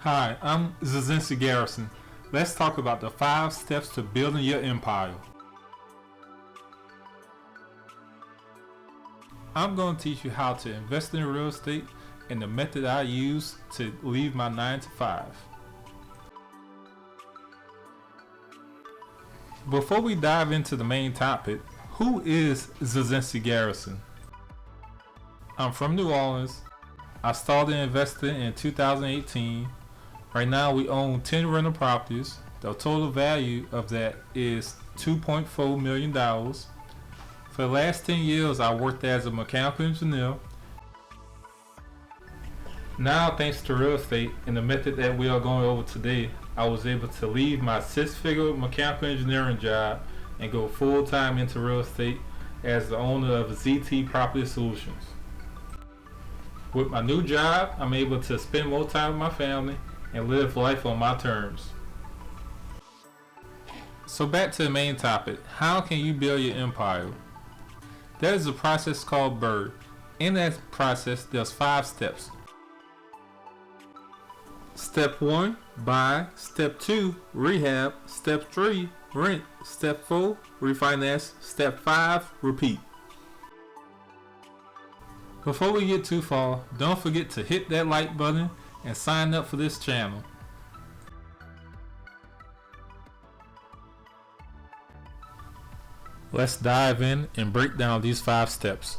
Hi, I'm Zazenski. Let's talk about the 5 steps to building your empire. I'm going to teach you how to invest in real estate and the method I use to leave my 9 to 5. Before we dive into the main topic, who is Zazenski? I'm from New Orleans. I started investing in 2018. Right now we own 10 rental properties. The total value of that is $2.4 million. For the last 10 years I worked as a mechanical engineer. Now, thanks to real estate and the method that we are going over today, I was able to leave my 6-figure mechanical engineering job and go full-time into real estate as the owner of ZT Property Solutions. With my new job, I'm able to spend more time with my family and live life on my terms. So back to the main topic, how can you build your empire? There is a process called BRRRR. In that process, there's 5 steps. Step 1, buy. Step 2, rehab. Step 3, rent. Step 4, refinance. Step 5, repeat. Before we get too far, don't forget to hit that like button and sign up for this channel. Let's dive in and break down these 5 steps.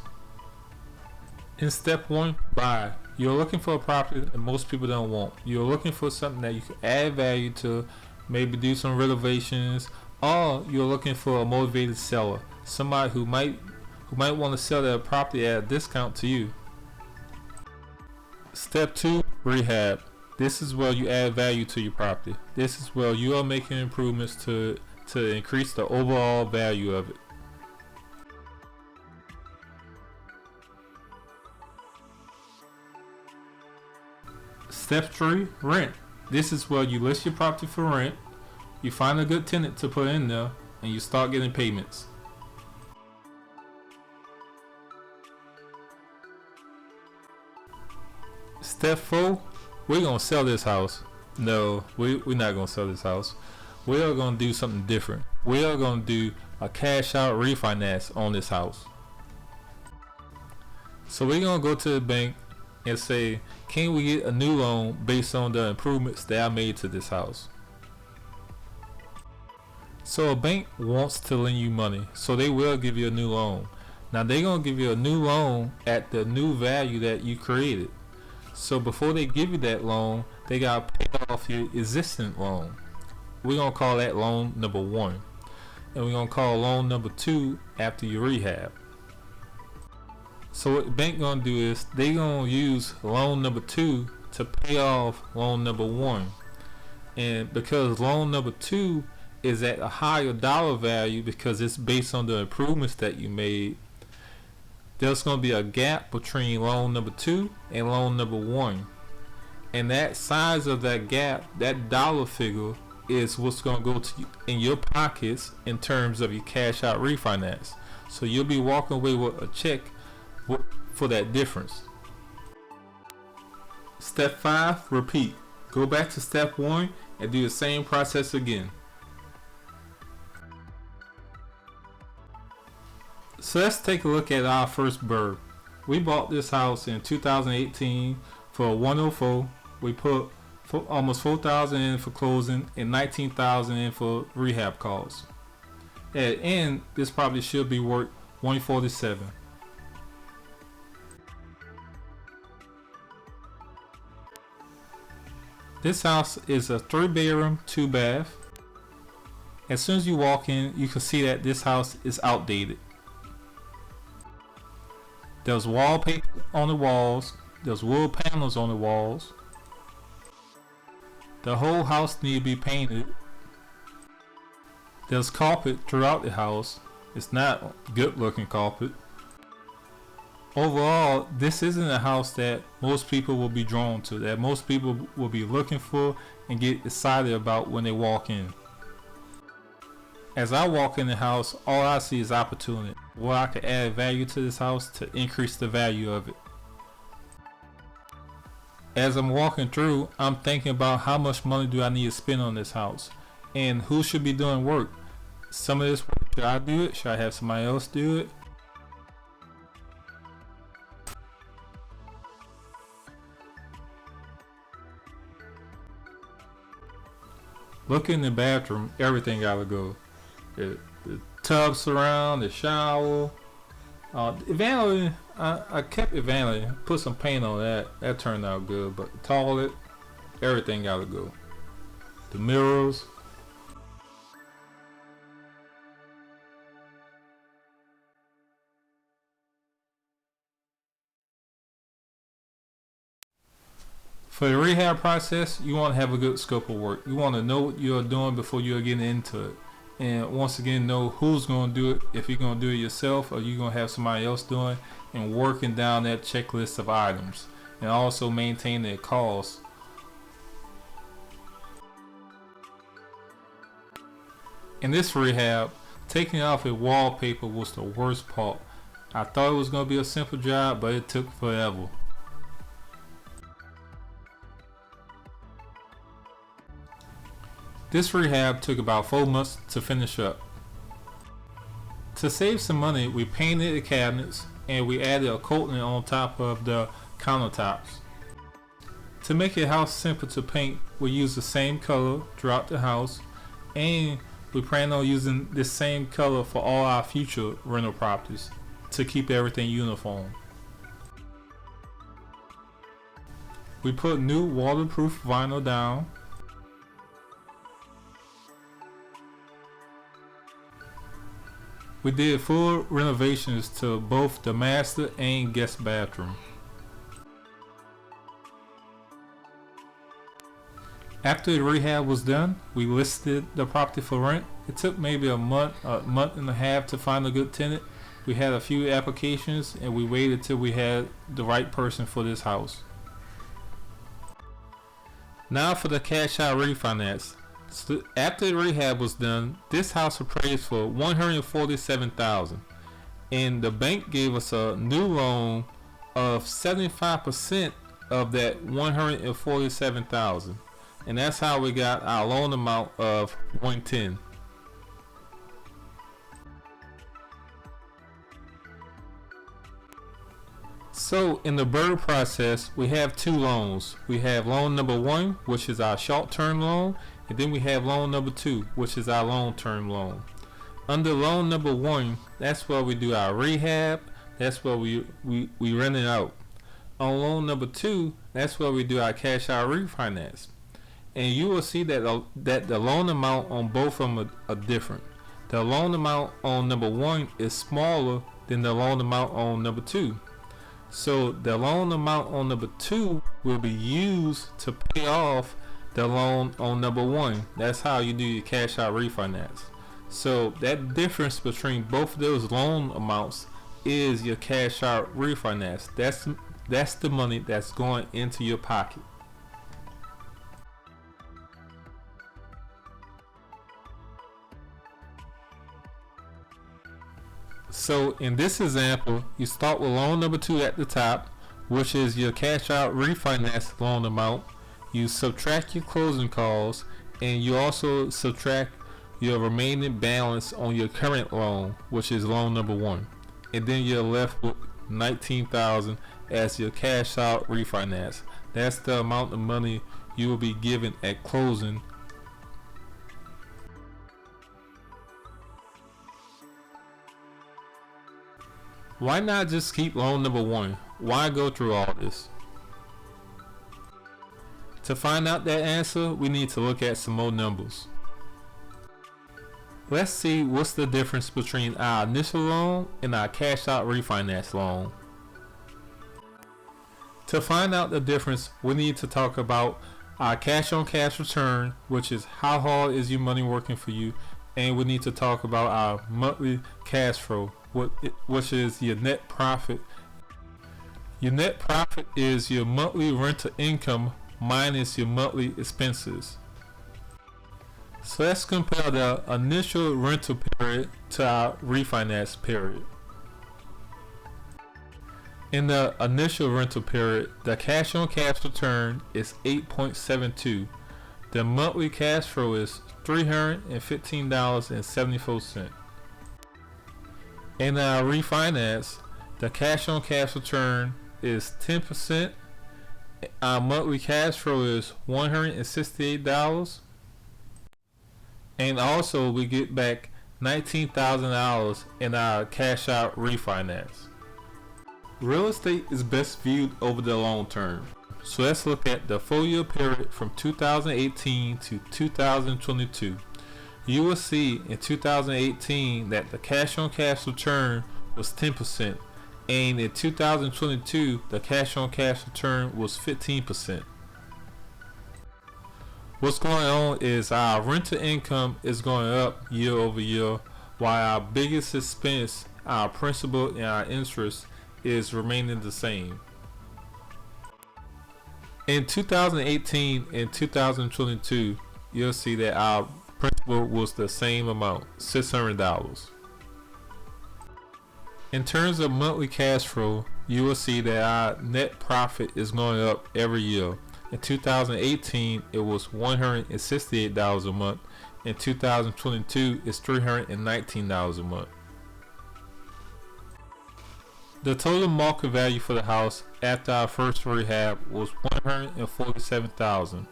In step 1, buy. You're looking for a property that most people don't want. You're looking for something that you can add value to, maybe do some renovations, or you're looking for a motivated seller, somebody who might want to sell their property at a discount to you. Step 2, rehab. This is where you add value to your property. This is where you are making improvements to increase the overall value of it. Step 3, rent. This is where you list your property for rent, you find a good tenant to put in there, and you start getting payments. Step 4, we're going to sell this house. No, we're not going to sell this house. We are going to do something different. We are going to do a cash out refinance on this house. So we're going to go to the bank and say, can we get a new loan based on the improvements that I made to this house? So a bank wants to lend you money, so they will give you a new loan. Now they're going to give you a new loan at the new value that you created. So before they give you that loan, they got to pay off your existing loan. We're going to call that loan number 1. And we're going to call loan number 2 after your rehab. So what the bank going to do is they're going to use loan number 2 to pay off loan number 1. And because loan number 2 is at a higher dollar value because it's based on the improvements that you made, there's going to be a gap between loan number 2 and loan number 1. And that size of that gap, that dollar figure, is what's going to go to you in your pockets in terms of your cash out refinance. So you'll be walking away with a check for that difference. Step 5, repeat. Go back to step 1 and do the same process again. So let's take a look at our first BRRRR. We bought this house in 2018 for $104. We put almost $4,000 in for closing and $19,000 in for rehab costs. At the end, this property should be worth $147. This house is a 3-bedroom, 2-bath. As soon as you walk in, you can see that this house is outdated. There's wallpaper on the walls. There's wood panels on the walls. The whole house needs to be painted. There's carpet throughout the house. It's not good looking carpet. Overall, this isn't a house that most people will be drawn to, that most people will be looking for and get excited about when they walk in. As I walk in the house, all I see is opportunity, where I can add value to this house to increase the value of it. As I'm walking through, I'm thinking about how much money do I need to spend on this house, and who should be doing work. Some of this work, should I do it? Should I have somebody else do it? Look in the bathroom, everything gotta go. The tub surround, the shower. The vanity, I kept the vanity, put some paint on that. That turned out good, but the toilet, everything gotta go. The mirrors. For the rehab process, you want to have a good scope of work. You want to know what you're doing before you're getting into it. And once again, know who's going to do it, if you're going to do it yourself or you're going to have somebody else doing, and working down that checklist of items. And also maintain their costs. In this rehab, taking off a wallpaper was the worst part. I thought it was going to be a simple job, but it took forever. This rehab took about 4 months to finish up. To save some money, we painted the cabinets and we added a coating on top of the countertops. To make your house simple to paint, we use the same color throughout the house, and we plan on using this same color for all our future rental properties to keep everything uniform. We put new waterproof vinyl down. We did full renovations to both the master and guest bathroom. After the rehab was done, we listed the property for rent. It took maybe a month and a half to find a good tenant. We had a few applications and we waited till we had the right person for this house. Now for the cash out refinance. So after the rehab was done, this house appraised for $147,000, and the bank gave us a new loan of 75% of that $147,000, and that's how we got our loan amount of $110,000. So in the BRRRR process, we have two loans. We have loan number 1, which is our short-term loan, and then we have loan number 2, which is our long-term loan. Under loan number 1, that's where we do our rehab. That's where we rent it out. On loan number 2, that's where we do our cash out refinance. And you will see that the loan amount on both of them are different. The loan amount on number 1 is smaller than the loan amount on number 2. So the loan amount on number 2 will be used to pay off the loan on number 1. That's how you do your cash out refinance. So that difference between both of those loan amounts is your cash out refinance. That's the money that's going into your pocket. So in this example, you start with loan number 2 at the top, which is your cash out refinance loan amount. You subtract your closing costs, and you also subtract your remaining balance on your current loan, which is loan number 1. And then you're left with $19,000 as your cash out refinance. That's the amount of money you will be given at closing. Why not just keep loan number 1? Why go through all this? To find out that answer, we need to look at some more numbers. Let's see what's the difference between our initial loan and our cash out refinance loan. To find out the difference, we need to talk about our cash on cash return, which is how hard is your money working for you, and we need to talk about our monthly cash flow, which is your net profit. Your net profit is your monthly rental income minus your monthly expenses. So let's compare the initial rental period to our refinance period. In the initial rental period, the cash on cash return is 8.72. The monthly cash flow is $315.74. In our refinance, the cash on cash return is 10%. Our monthly cash flow is $168. And also we get back $19,000 in our cash out refinance. Real estate is best viewed over the long term. So let's look at the 4-year period from 2018 to 2022. You will see in 2018 that the cash on cash return was 10%, and in 2022 the cash on cash return was 15%. What's going on is our rental income is going up year over year, while our biggest expense, our principal and our interest, is remaining the same. In 2018 and 2022, you'll see that our principal was the same amount, $600. In terms of monthly cash flow, you will see that our net profit is going up every year. In 2018, it was $168 a month. In 2022, it's $319 a month. The total market value for the house after our first rehab was $147,000.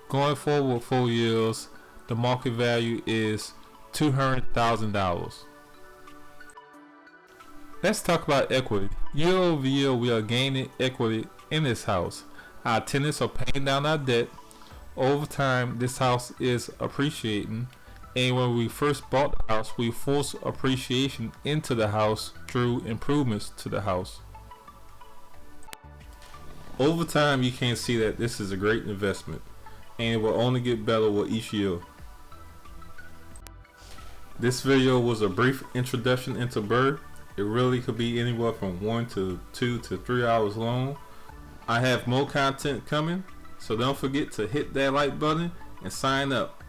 Going forward 4 years, the market value is $200,000. Let's talk about equity. Year over year, we are gaining equity in this house. Our tenants are paying down our debt. Over time, this house is appreciating. And when we first bought the house, we forced appreciation into the house through improvements to the house. Over time, you can see that this is a great investment, and it will only get better with each year. This video was a brief introduction into BRRRR. It really could be anywhere from 1 to 2 to 3 hours long. I have more content coming, so don't forget to hit that like button and sign up.